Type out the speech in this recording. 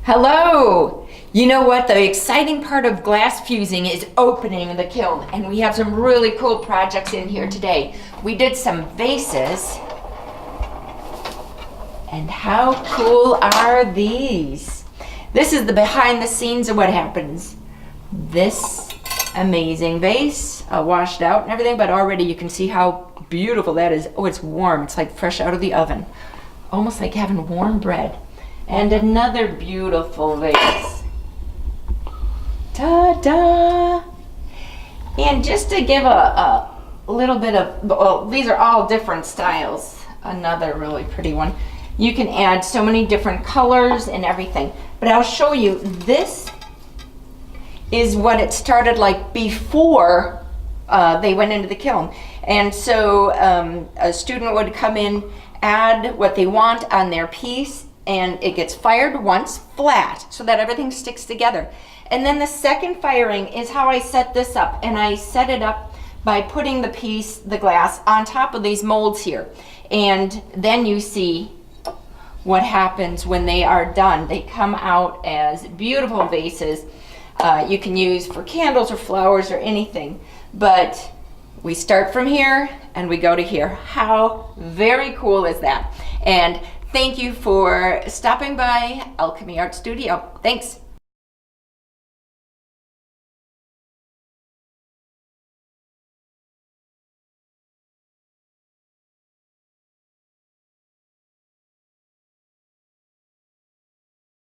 Hello! You know what? The exciting part of glass fusing is opening the kiln, and we have some really cool projects in here today. We did some vases, and how cool are these? This is the behind the scenes of what happens. This amazing vase, washed out and everything, but already you can see how beautiful that is. Oh, it's warm. It's like fresh out of the oven. Almost like having warm bread. And another beautiful vase. Ta-da! And just to give a little bit of, well, these are all different styles. Another really pretty one. You can add so many different colors and everything. But I'll show you, this is what it started like before they went into the kiln. And so a student would come in, add what they want on their piece, and it gets fired once flat so that everything sticks together. And then the second firing is how I set this up, and I set it up by putting the piece, the glass, on top of these molds here. And then you see what happens when they are done. They come out as beautiful vases. You can use for candles or flowers or anything, but we start from here and we go to here. How very cool is that? And thank you for stopping by Alchemy Art Studio. Thanks.